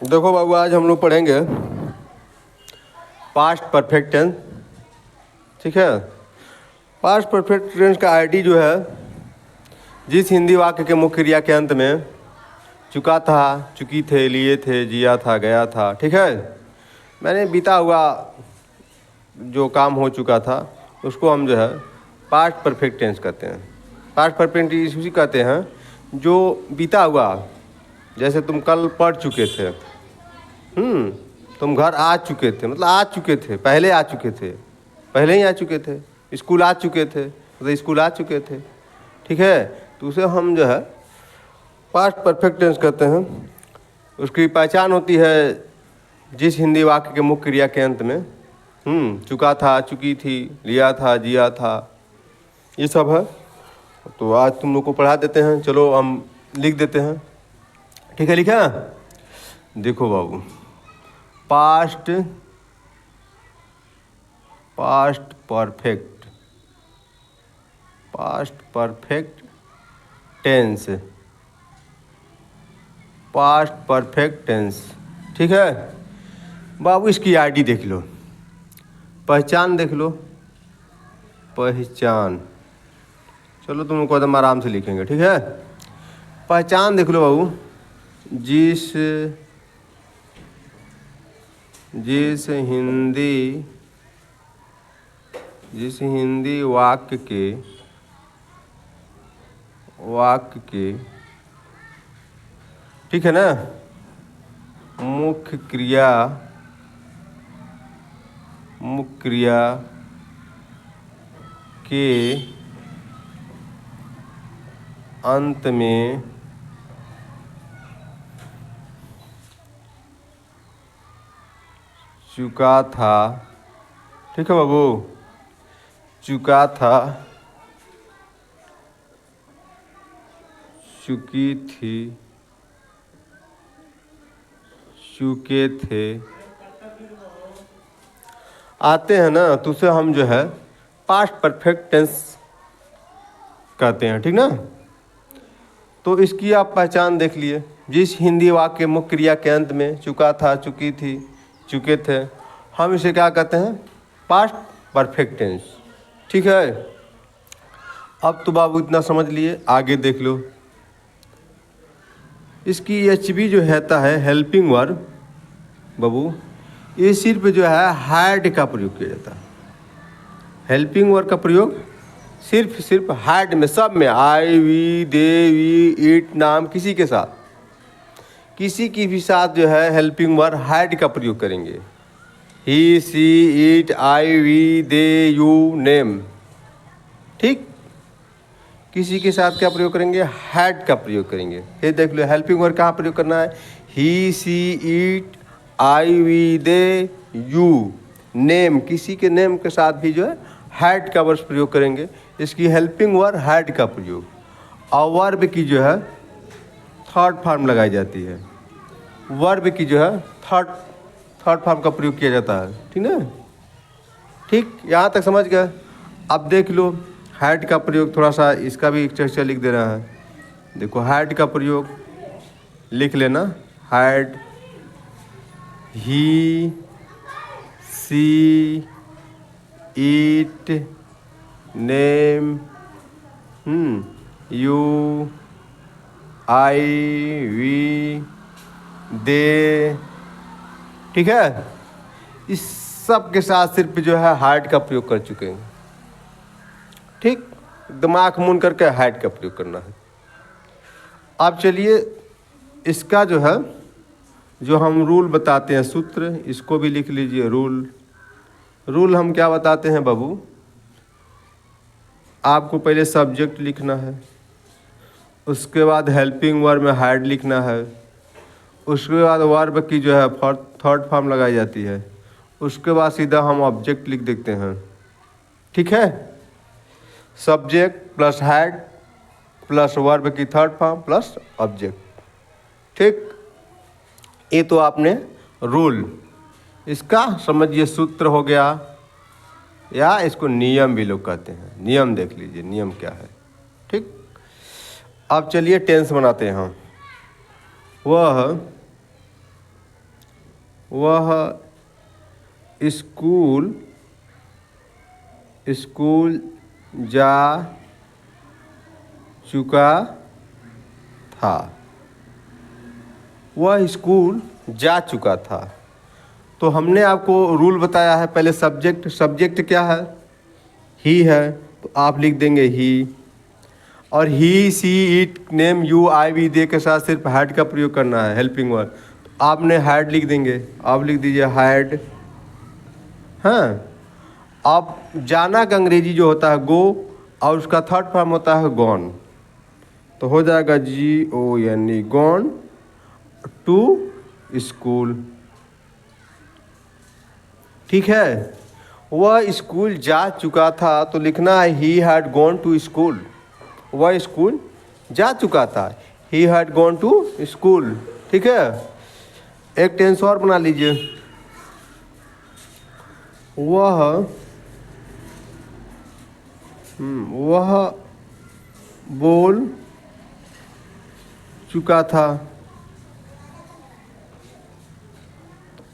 देखो बाबू, आज हम लोग पढ़ेंगे पास्ट परफेक्ट टेंस। ठीक है। पास्ट परफेक्ट टेंस का आईडी जो है, जिस हिंदी वाक्य के मुख्य क्रिया के अंत में चुका था, चुकी थे, लिए थे, जिया था, गया था। ठीक है। मैंने बीता हुआ जो काम हो चुका था उसको हम जो है पास्ट परफेक्ट टेंस कहते हैं। पास्ट परफेक्ट टेंस उसी कहते हैं जो बीता हुआ, जैसे तुम कल पढ़ चुके थे, तुम घर आ चुके थे, मतलब आ चुके थे, पहले आ चुके थे, पहले ही आ चुके थे, स्कूल आ चुके थे, मतलब स्कूल आ चुके थे। ठीक है। तो उसे हम जो है पास्ट परफेक्ट टेंस कहते हैं। उसकी पहचान होती है जिस हिंदी वाक्य के मुख्य क्रिया के अंत में चुका था, चुकी थी, लिया था, जिया था, ये सब है। तो आज तुम लोग को पढ़ा देते हैं। चलो हम लिख देते हैं। ठीक है, लिखा? देखो बाबू, past perfect, past perfect tense, past perfect tense. ठीक है बाबू, इसकी आईडी देख लो, पहचान देख लो, पहचान। चलो तुम लोग को एकदम आराम से लिखेंगे। ठीक है। पहचान देख लो बाबू, जिस हिंदी वाक्य के ठीक है ना, मुख्य क्रिया के अंत में चुका था। ठीक है बाबू, चुका था, चुकी थी, चुके थे, आते हैं ना, तो उसे हम जो है पास्ट परफेक्ट टेंस कहते हैं। ठीक ना। तो इसकी आप पहचान देख लिए, जिस हिंदी वाक्य मुख्य क्रिया के अंत में चुका था, चुकी थी, चुके थे, हम इसे क्या कहते हैं? Past perfect tense. ठीक है। अब तो बाबू इतना समझ लिए, आगे देख लो। इसकी एचबी जो रहता है हेल्पिंग वर्ब बाबू, ये सिर्फ जो है हैड का प्रयोग किया जाता है। हेल्पिंग वर्ब का प्रयोग सिर्फ हैड में, सब में, आई, वी, दे, वी, इट, नाम, किसी के साथ, किसी की भी साथ जो है हेल्पिंग वर्ब हैड का प्रयोग करेंगे। He, she, it, I, we, they, you, name. ठीक। किसी के साथ क्या प्रयोग करेंगे? हैड का प्रयोग करेंगे। ये देख लो, हेल्पिंग वर्ब कहाँ प्रयोग करना है? He, she, it, I, we, they, you, name, किसी के नेम के साथ भी जो है हैड का वर्ब प्रयोग करेंगे। इसकी हेल्पिंग वर्ब हैड का प्रयोग, और वर्ब की जो है थर्ड फॉर्म लगाई जाती है। वर्ब की जो है थर्ड फॉर्म का प्रयोग किया जाता है। ठीक ना। ठीक, यहाँ तक समझ गए? अब देख लो हैड का प्रयोग, थोड़ा सा इसका भी स्ट्रक्चर लिख दे रहा है। देखो हैड का प्रयोग लिख लेना, had, he, she, it, name, you, I, we, they. ठीक है। इस सब के साथ सिर्फ जो है हार्ड का प्रयोग कर चुके हैं। ठीक, दिमाग मून करके हार्ड का प्रयोग करना है। अब चलिए इसका जो है, जो हम रूल बताते हैं, सूत्र, इसको भी लिख लीजिए। रूल हम क्या बताते हैं बाबू? आपको पहले सब्जेक्ट लिखना है, उसके बाद हेल्पिंग वर्ब में हैड लिखना है, उसके बाद वर्ब की जो है थर्ड फॉर्म लगाई जाती है, उसके बाद सीधा हम ऑब्जेक्ट लिख देते हैं। ठीक है। Subject plus had plus verb की थर्ड फॉर्म प्लस ऑब्जेक्ट। ठीक, ये तो आपने रूल, इसका समझिए सूत्र हो गया, या इसको नियम भी लोग कहते हैं। नियम देख लीजिए, नियम क्या है। ठीक। अब चलिए टेंस बनाते हैं हम। वह वह स्कूल जा चुका था। वह स्कूल जा चुका था। तो हमने आपको रूल बताया है, पहले सब्जेक्ट क्या है, ही है, तो आप लिख देंगे ही। और he, she, it, name, you, I, we, they के साथ सिर्फ हैड का प्रयोग करना है, हेल्पिंग वर्ब। तो आपने हैड लिख देंगे, आप लिख दीजिए हैड। हाँ, अब जाना का अंग्रेजी जो होता है गो, और उसका थर्ड फॉर्म होता है गॉन, तो हो जाएगा GONE, गॉन टू स्कूल। ठीक है, वह स्कूल जा चुका था, तो लिखना है he had gone to school. वह स्कूल जा चुका था, he had gone to school. ठीक है, एक टेंस और बना लीजिए, वह बोल चुका था।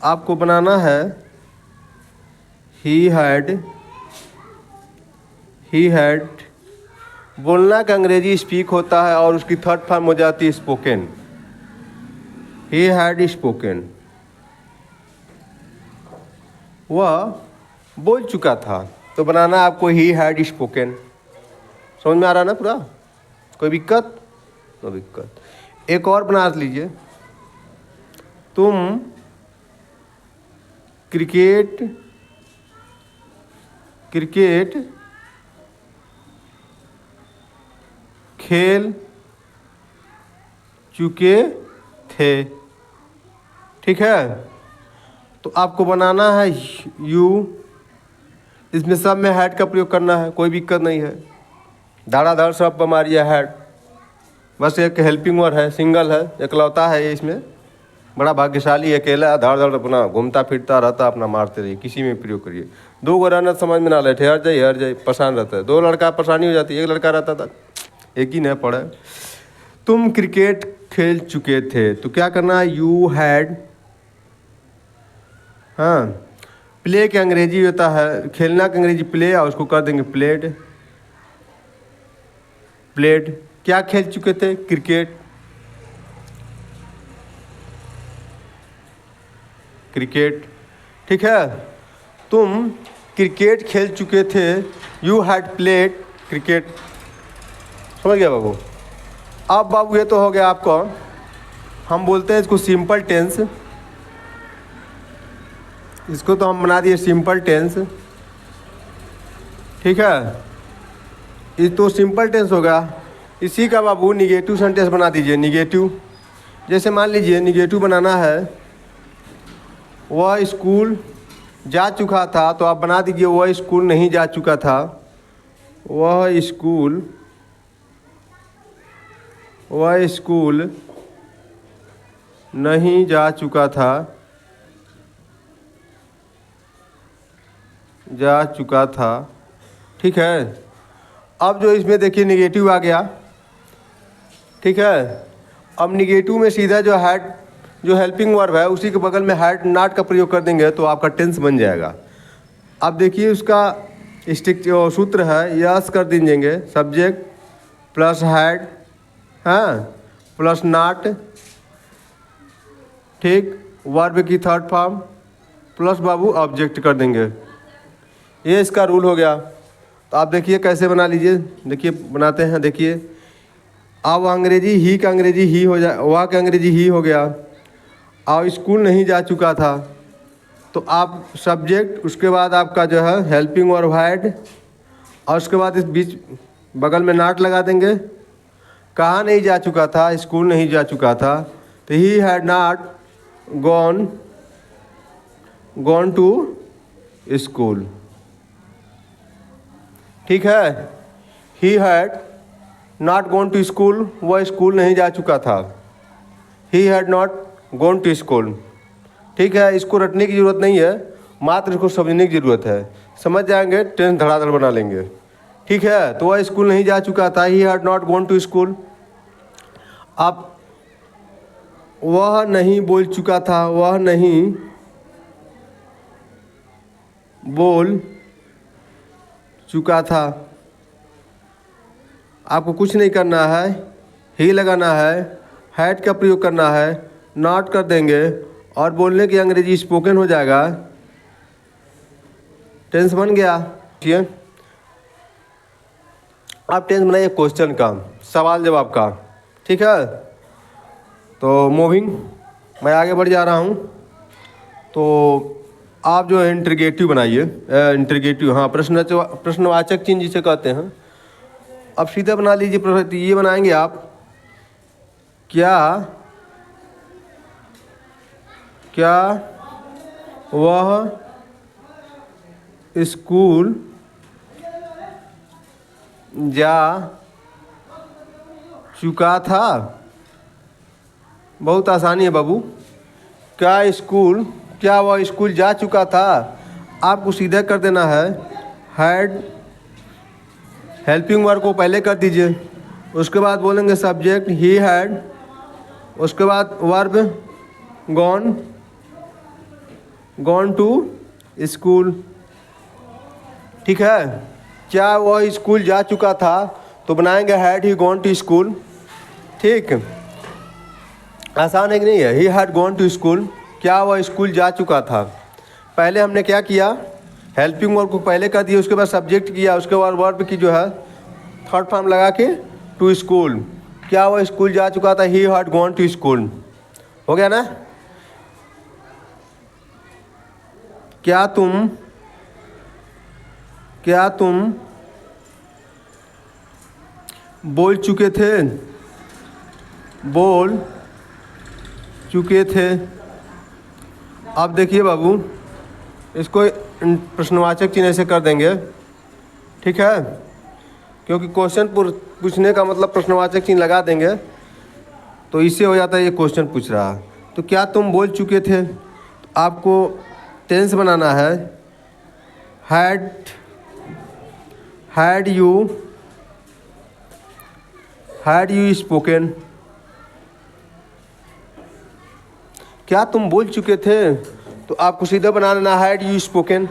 आपको बनाना है ही हैड। बोलना का अंग्रेजी स्पीक होता है और उसकी थर्ड फॉर्म हो जाती है स्पोकन। ही हैड स्पोकन, वह बोल चुका था, तो बनाना आपको ही हैड स्पोकन। समझ में आ रहा ना पूरा? कोई दिक्कत? नो दिक्कत। एक और बना लीजिए, तुम क्रिकेट खेल चुके थे। ठीक है, तो आपको बनाना है यू, इसमें सब में हैड का प्रयोग करना है, कोई दिक्कत नहीं है। धाराधार सब पर मारिए हैड, बस एक हेल्पिंग वर्ड है, सिंगल है, इकलौता है ये, इसमें बड़ा भाग्यशाली है, अकेला धाड़ धाड़ अपना घूमता फिरता रहता, अपना मारते रहिए, किसी में प्रयोग करिए। दो गो रहना समझ में ना लेते, हर जाए परेशान रहता है। दो लड़का परेशानी हो जाती है, एक लड़का रहता था, एक ही नहीं पढ़े। तुम क्रिकेट खेल चुके थे, तो क्या करना है, यू हैड। हाँ, प्ले के अंग्रेजी होता है, खेलना का अंग्रेजी प्ले, और उसको कर देंगे प्लेड। क्या खेल चुके थे, क्रिकेट। ठीक है, तुम क्रिकेट खेल चुके थे, यू हैड प्लेड क्रिकेट। समझ गया बाबू? अब बाबू ये तो हो गया आपको, हम बोलते हैं इसको सिंपल टेंस, इसको तो हम बना दिए सिंपल टेंस। ठीक है, ये तो सिंपल टेंस होगा। इसी का बाबू निगेटिव सेंटेंस बना दीजिए, निगेटिव। जैसे मान लीजिए निगेटिव बनाना है, वह स्कूल जा चुका था, तो आप बना दीजिए वह स्कूल नहीं जा चुका था। वह स्कूल नहीं जा चुका था। ठीक है, अब जो इसमें देखिए निगेटिव आ गया। ठीक है, अब निगेटिव में सीधा जो हैड, जो हेल्पिंग वर्ब है, उसी के बगल में हैड नॉट का प्रयोग कर देंगे, तो आपका टेंस बन जाएगा। अब देखिए उसका सूत्र है, यस कर दीजिएंगे, सब्जेक्ट प्लस हैड, हाँ, प्लस नॉट, ठीक, वर्ब की थर्ड फॉर्म, प्लस बाबू ऑब्जेक्ट कर देंगे। ये इसका रूल हो गया। तो आप देखिए कैसे बना लीजिए, देखिए बनाते हैं, देखिए। अब अंग्रेजी ही का अंग्रेजी ही हो जाए, वह का अंग्रेजी ही हो गया, और स्कूल नहीं जा चुका था, तो आप सब्जेक्ट, उसके बाद आपका जो है हेल्पिंग वर्ब हैड, और उसके बाद इस बीच बगल में नॉट लगा देंगे। कहाँ नहीं जा चुका था, स्कूल नहीं जा चुका था, तो he had not gone to school. ठीक है, he had not gone to school, वह स्कूल नहीं जा चुका था। He had not gone to school. ठीक है, इसको रटने की ज़रूरत नहीं है, मात्र इसको समझने की ज़रूरत है। समझ जाएंगे, टेंस धड़ाधड़ बना लेंगे। ठीक है, तो वह स्कूल नहीं जा चुका था, he had not gone to school. अब वह नहीं बोल चुका था, वह नहीं बोल चुका था। आपको कुछ नहीं करना है, ही लगाना है, हैड का प्रयोग करना है, नॉट कर देंगे और बोलने की अंग्रेजी स्पोकन हो जाएगा। टेंस बन गया। ठीक है, आप टेंस बनाइए क्वेश्चन का, सवाल जवाब का। ठीक है, तो मूविंग, मैं आगे बढ़ जा रहा हूँ। तो आप जो है इंटरगेटिव बनाइए, इंटरगेटिव, हाँ, प्रश्नवाचक चिन्ह जिसे कहते हैं। अब सीधा बना लीजिए प्रश्न, ये बनाएंगे आप, क्या वह स्कूल जा चुका था। बहुत आसानी है बाबू। क्या वह स्कूल जा चुका था। आपको सीधा कर देना है, हैड हेल्पिंग वर्ब को पहले कर दीजिए, उसके बाद बोलेंगे सब्जेक्ट ही हैड, उसके बाद वर्ब गॉन टू स्कूल। ठीक है, क्या वह स्कूल जा चुका था, तो बनाएंगे had he gone to school. ठीक, आसान है कि नहीं है। He had gone to school, क्या वह स्कूल जा चुका था। पहले हमने क्या किया, हेल्पिंग वर्ब को पहले कर दिया, उसके बाद सब्जेक्ट किया, उसके बाद वर्ब की जो है थर्ड फॉर्म लगा के टू स्कूल। क्या वह स्कूल जा चुका था, he had gone to school. हो गया ना। क्या तुम बोल चुके थे। अब देखिए बाबू, इसको प्रश्नवाचक चिन्ह से कर देंगे। ठीक है, क्योंकि क्वेश्चन पूछने का मतलब प्रश्नवाचक चिन्ह लगा देंगे, तो इससे हो जाता है ये क्वेश्चन पूछ रहा है। तो क्या तुम बोल चुके थे, तो आपको टेंस बनाना है, हैड यू स्पोकन। क्या तुम बोल चुके थे, तो आपको सीधा बना लेना हैड यू स्पोकन।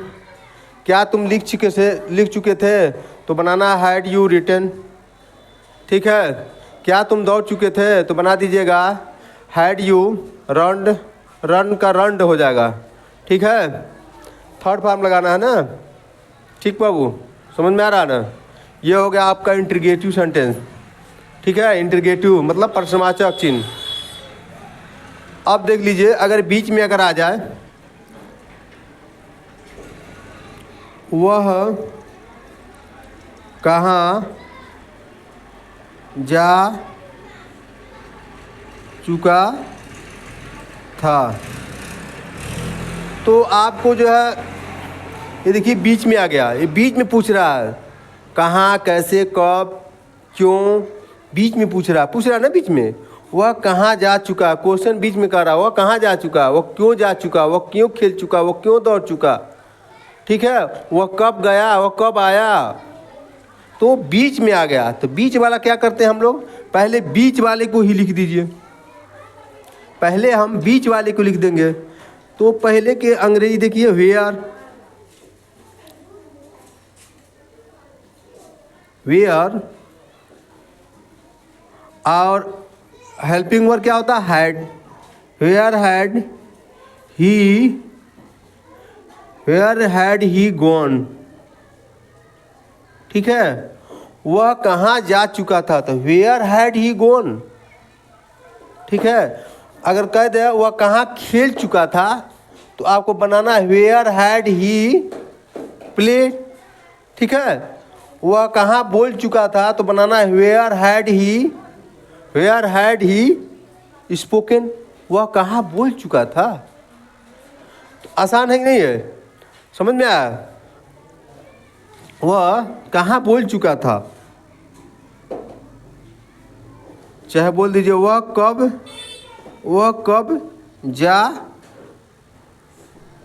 क्या तुम लिख चुके थे, तो बनाना हैड यू रिटन। ठीक है, क्या तुम दौड़ चुके थे, तो बना दीजिएगा हैड यू रन का रंड हो जाएगा। ठीक है, थर्ड फॉर्म लगाना है ना। ठीक बाबू, समझ में आ रहा है ना। ये हो गया आपका इंटरगेटिव सेंटेंस। ठीक है, इंटरगेटिव मतलब प्रश्नवाचक चिन्ह। अब देख लीजिए, अगर बीच में अगर आ जाए, वह कहाँ जा चुका था, तो आपको जो है, ये देखिए बीच में आ गया, ये बीच में पूछ रहा है कहाँ, कैसे, कब, क्यों, बीच में पूछ रहा है ना बीच में। वह कहाँ जा चुका, क्वेश्चन बीच में कर रहा है, वह कहाँ जा चुका, वह क्यों जा चुका, वह क्यों खेल चुका, वह क्यों दौड़ चुका। ठीक है, वह कब गया, वह कब आया, तो बीच में आ गया। तो बीच वाला क्या करते हैं हम लोग, पहले बीच वाले को ही लिख दीजिए। पहले हम बीच वाले को लिख देंगे, तो पहले के अंग्रेजी देखिए वेयर और हेल्पिंग वर्ब क्या होता है, had. Where had he gone. ठीक है, वह कहाँ जा चुका था, तो वेयर हैड ही गॉन। ठीक है, अगर कह दे वह कहाँ खेल चुका था, तो आपको बनाना है वेयर हैड ही प्लेड। ठीक है, वह कहाँ बोल चुका था, तो बनाना है वेयर हैड ही स्पोकन। वह कहाँ बोल चुका था। तो आसान है कि नहीं है, समझ में आया। वह कहाँ बोल चुका था, चाहे बोल दीजिए वह कब जा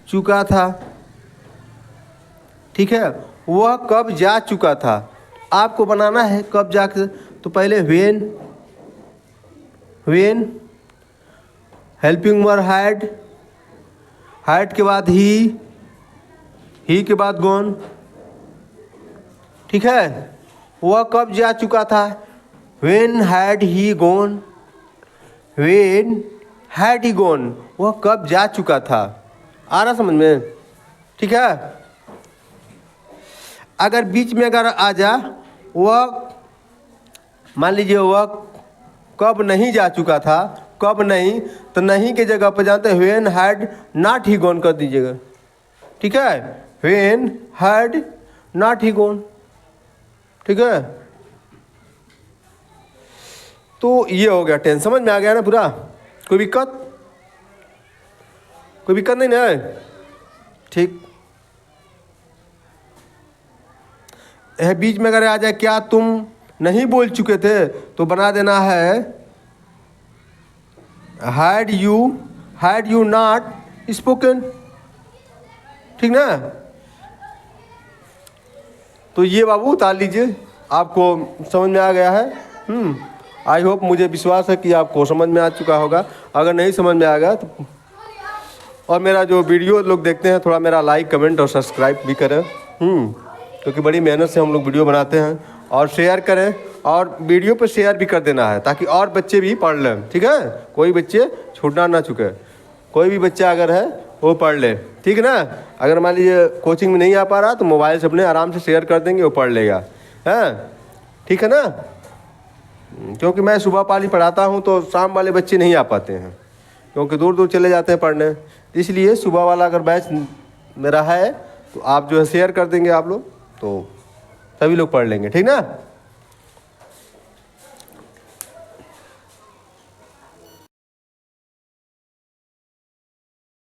चुका था। ठीक है, वह कब जा चुका था। आपको बनाना है कब जा, तो पहले व्हेन हेल्पिंग वर्ब हैड के बाद ही ही के बाद गॉन, ठीक है। वह कब जा चुका था, when had he gone, when had he gone, वह कब जा चुका था। आ रहा समझ में, ठीक है। अगर बीच में अगर आ जा, वह मान लीजिए वह कब नहीं जा चुका था, कब नहीं, तो नहीं के जगह पर जानते हैं when had not he gone कर दीजिएगा, ठीक है। When had not he gone, ठीक है। तो ये हो गया टेंस, समझ में आ गया ना पूरा, कोई दिक्कत, कोई दिक्कत नहीं ना, ठीक है। बीच में अगर आ जाए क्या तुम नहीं बोल चुके थे, तो बना देना है हैड यू नॉट स्पोकन, ठीक ना। तो ये बाबू उतार लीजिए, आपको समझ में आ गया है। आई होप, मुझे विश्वास है कि आपको समझ में आ चुका होगा। अगर नहीं समझ में आ गया तो, और मेरा जो वीडियो लोग देखते हैं, थोड़ा मेरा लाइक कमेंट और सब्सक्राइब भी करें, क्योंकि बड़ी मेहनत से हम लोग वीडियो बनाते हैं। और शेयर करें, और वीडियो पर शेयर भी कर देना है, ताकि और बच्चे भी पढ़ लें, ठीक है। कोई बच्चे छूटना ना चुके, कोई भी बच्चा अगर है वो पढ़ ले, ठीक है ना। अगर मान लीजिए कोचिंग में नहीं आ पा रहा, तो मोबाइल से अपने आराम से शेयर कर देंगे, वो पढ़ लेगा, है, ठीक है ना। क्योंकि मैं सुबह पाली पढ़ाता हूँ, तो शाम वाले बच्चे नहीं आ पाते हैं, क्योंकि दूर दूर चले जाते हैं पढ़ने। इसलिए सुबह वाला अगर बैच मेरा है, तो आप जो है शेयर कर देंगे आप लोग, तो सभी लोग पढ़ लेंगे, ठीक ना।